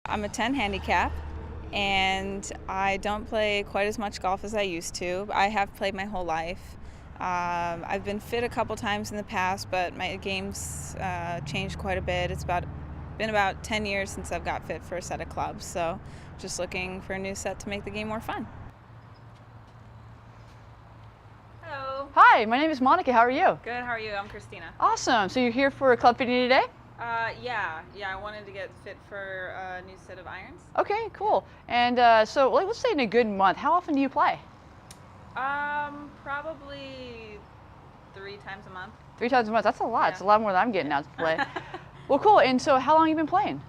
I'm a 10 handicap, and I don't play quite as much golf as I used to. I have played my whole life. I've been fit a couple times in the past, but my game's changed quite a bit. Been about 10 years since I've got fit for a set of clubs, so just looking for a new set to make the game more fun. Hello. Hi, my name is Monica. How are you? Good, how are you? I'm Christina. Awesome. So you're here for a club fitting today? Yeah, I wanted to get fit for a new set of irons. Okay, cool. And so let's say in a good month, how often do you play? Probably 3 times a month. 3 times a month. That's a lot. Yeah. It's a lot more than I'm getting out to play. Well, cool. And so how long have you been playing?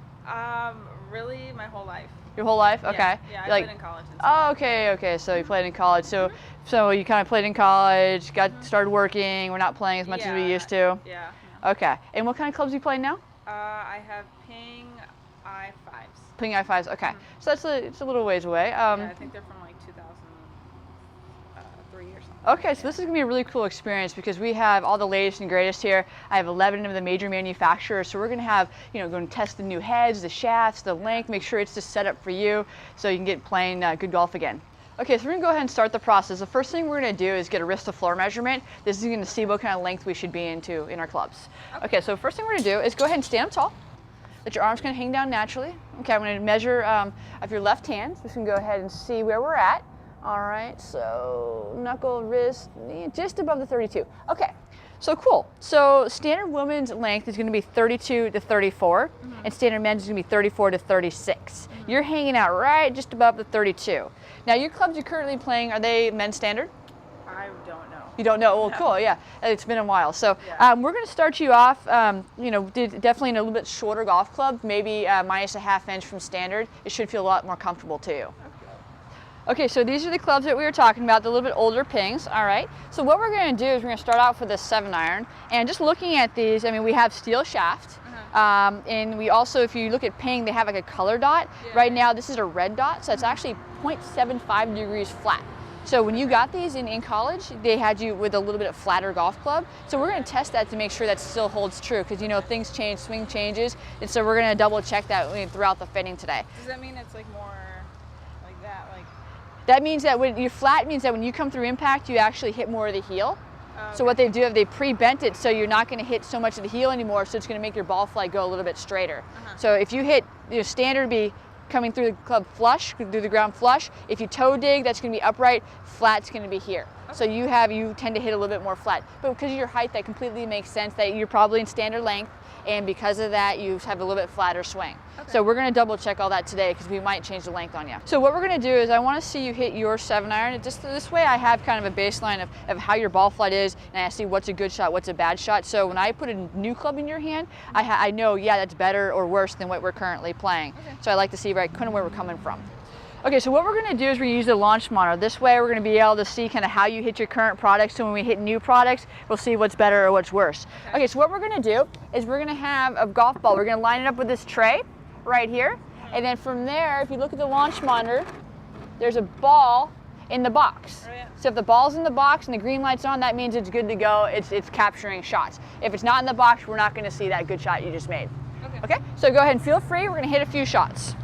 Really my whole life. Your whole life? Okay. Yeah, I Like- played in college and Oh, stuff. okay. So you played in college. So you kind of played in college, started working. We're not playing as much as we used to. Yeah. Okay. And what kind of clubs do you play now? I have Ping I5s. Ping I5s. Okay. So it's a little ways away. Yeah, I think they're from like 2003 or something. Okay, so this is going to be a really cool experience because we have all the latest and greatest here. I have 11 of the major manufacturers, so we're going to have, going to test the new heads, the shafts, the length, make sure it's just set up for you so you can get playing good golf again. Okay, so we're going to go ahead and start the process. The first thing we're going to do is get a wrist to floor measurement. This is going to see what kind of length we should be in our clubs. Okay, so first thing we're going to do is go ahead and stand up tall. Let your arms kind of hang down naturally. Okay, I'm going to measure of your left hand. Just going to go ahead and see where we're at. All right, so knuckle, wrist, knee, just above the 32. Okay, so cool. So standard women's length is going to be 32 to 34, and standard men's is going to be 34 to 36. You're hanging out right just above the 32. Now, your clubs you're currently playing, are they men's standard? I don't know. You don't know? Well, cool, yeah. It's been a while. So Yeah. we're going to start you off, definitely in a little bit shorter golf club, maybe minus a ½ inch from standard. It should feel a lot more comfortable to you. Okay, so these are the clubs that we were talking about, the little bit older Pings, all right? So what we're going to do is we're going to start out for this 7-iron, and just looking at these, I mean, we have steel shaft, and we also, if you look at Ping, they have like a color dot. Yeah. Right now, this is a red dot, so it's actually 0.75 degrees flat. So when you got these in college, they had you with a little bit of flatter golf club. So we're going to test that to make sure that still holds true, because things change, swing changes, and so we're going to double check that throughout the fitting today. Does that mean it's like more like that? That means that when you're flat, means that when you come through impact, you actually hit more of the heel. So what they do is they pre-bent it so you're not going to hit so much of the heel anymore, so it's going to make your ball flight go a little bit straighter. So if you hit, standard would be coming through the club flush, through the ground flush. If you toe dig, that's going to be upright. Flat's going to be here. So you tend to hit a little bit more flat. But because of your height, that completely makes sense that you're probably in standard length, and because of that, you have a little bit flatter swing. So we're going to double check all that today because we might change the length on you. So what we're going to do is I want to see you hit your 7-iron. Just this way I have kind of a baseline of how your ball flight is, and I see what's a good shot, what's a bad shot. So when I put a new club in your hand, I know, yeah, that's better or worse than what we're currently playing. So I like to see kind of where we're coming from. Okay, so what we're going to do is we're going to use the launch monitor. This way we're going to be able to see kind of how you hit your current products, so when we hit new products, we'll see what's better or what's worse. Okay, so what we're going to do is we're going to have a golf ball. We're going to line it up with this tray right here, and then from there, if you look at the launch monitor, there's a ball in the box. So if the ball's in the box and the green light's on, that means it's good to go. It's capturing shots. If it's not in the box, we're not going to see that good shot you just made. Okay, so go ahead and feel free. We're going to hit a few shots.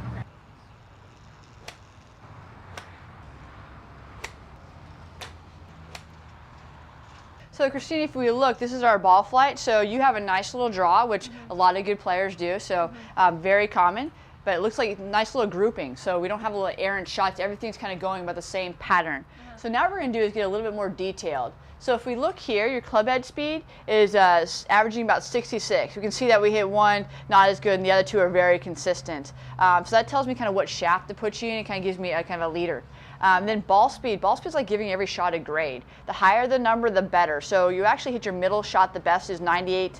So Christina, if we look, this is our ball flight. So you have a nice little draw, which a lot of good players do. So very common, but it looks like a nice little grouping. So we don't have a little errant shots. Everything's kind of going about the same pattern. So now what we're going to do is get a little bit more detailed. So if we look here, your club head speed is averaging about 66. We can see that we hit one not as good, and the other two are very consistent. So that tells me kind of what shaft to put you in. It kind of gives me a kind of a leader. Then ball speed. Ball speed is like giving every shot a grade. The higher the number, the better. So you actually hit your middle shot. The best is 98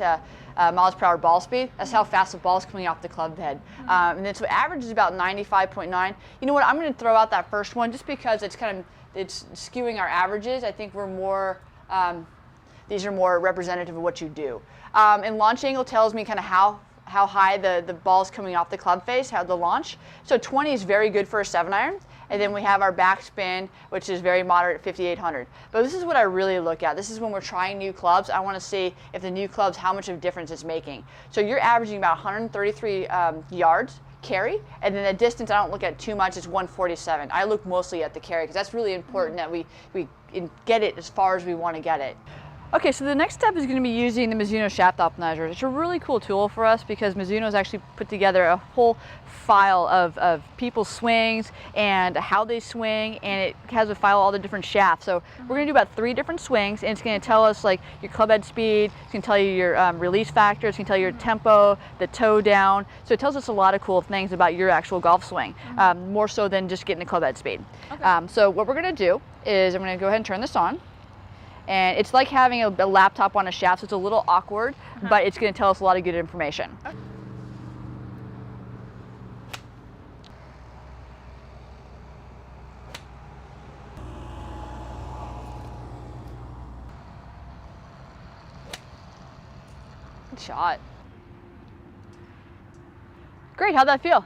miles per hour ball speed. That's how fast the ball is coming off the club head. And then so average is about 95.9. You know what? I'm going to throw out that first one just because it's skewing our averages. I think we're more. These are more representative of what you do. And launch angle tells me kind of how high the ball's coming off the club face, how the launch. So 20 is very good for a 7-iron. And then we have our backspin, which is very moderate at 5,800. But this is what I really look at. This is when we're trying new clubs. I want to see if the new clubs, how much of a difference it's making. So you're averaging about 133 yards carry, and then the distance I don't look at too much is 147. I look mostly at the carry because that's really important that we get it as far as we want to get it. Okay, so the next step is going to be using the Mizuno Shaft Optimizer. It's a really cool tool for us because Mizuno's actually put together a whole file of people's swings and how they swing, and it has a file of all the different shafts. So we're going to do about 3 different swings, and it's going to tell us like your club head speed, it's going to tell you your release factor, it's going to tell you your tempo, the toe down. So it tells us a lot of cool things about your actual golf swing, more so than just getting the club head speed. Okay. So what we're going to do is I'm going to go ahead and turn this on. And it's like having a laptop on a shaft, so it's a little awkward, but it's going to tell us a lot of good information. Okay. Good shot. Great, how'd that feel?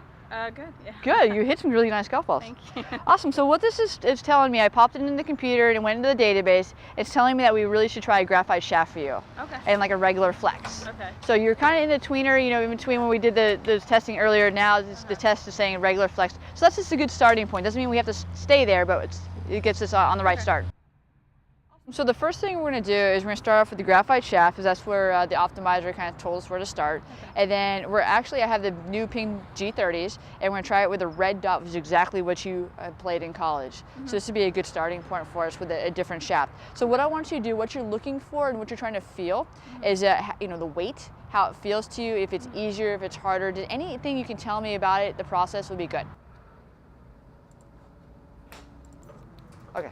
Good. Yeah. Good, you hit some really nice golf balls. Thank you. Awesome, so what this is telling me, I popped it into the computer and it went into the database. It's telling me that we really should try a graphite shaft for you. Okay. And like a regular flex. Okay. So you're kind of in the tweener, you know, in between when we did the testing earlier, now the test is saying regular flex. So that's just a good starting point. Doesn't mean we have to stay there, but it gets us on the right start. So the first thing we're going to do is we're going to start off with the graphite shaft, because that's where the optimizer kind of told us where to start. Okay. And then I have the new Ping G30s, and we're going to try it with a red dot, which is exactly what you played in college. So this would be a good starting point for us with a different shaft. So what I want you to do, what you're looking for and what you're trying to feel is you know, the weight, how it feels to you, if it's easier, if it's harder. Anything you can tell me about it, the process would be good. Okay.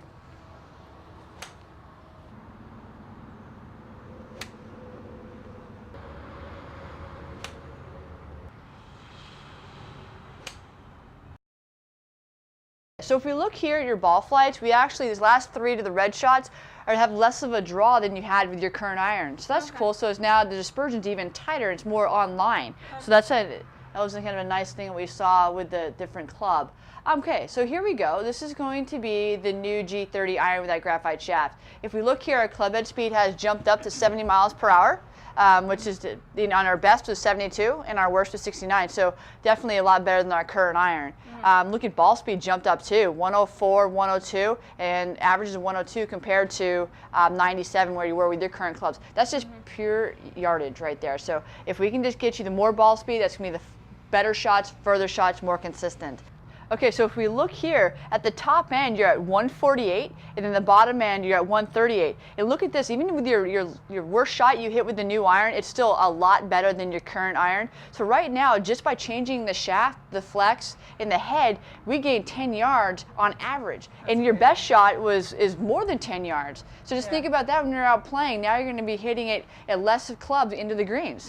So if we look here at your ball flights, we actually, these last 3 to the red shots have less of a draw than you had with your current iron. So that's cool. So it's now the dispersion's even tighter. It's more online. So that was kind of a nice thing that we saw with the different club. Okay, so here we go. This is going to be the new G30 iron with that graphite shaft. If we look here, our club head speed has jumped up to 70 miles per hour. Which is, on our best was 72 and our worst was 69. So definitely a lot better than our current iron. Look at ball speed jumped up too, 104, 102, and average is 102 compared to 97 where you were with your current clubs. That's just pure yardage right there. So if we can just get you the more ball speed, that's going to be the better shots, further shots, more consistent. Okay, so if we look here, at the top end, you're at 148, and then the bottom end, you're at 138. And look at this, even with your worst shot you hit with the new iron, it's still a lot better than your current iron. So right now, just by changing the shaft, the flex, and the head, we gained 10 yards on average. And your best shot is more than 10 yards. So just think about that when you're out playing. Now you're going to be hitting it at less clubs into the greens.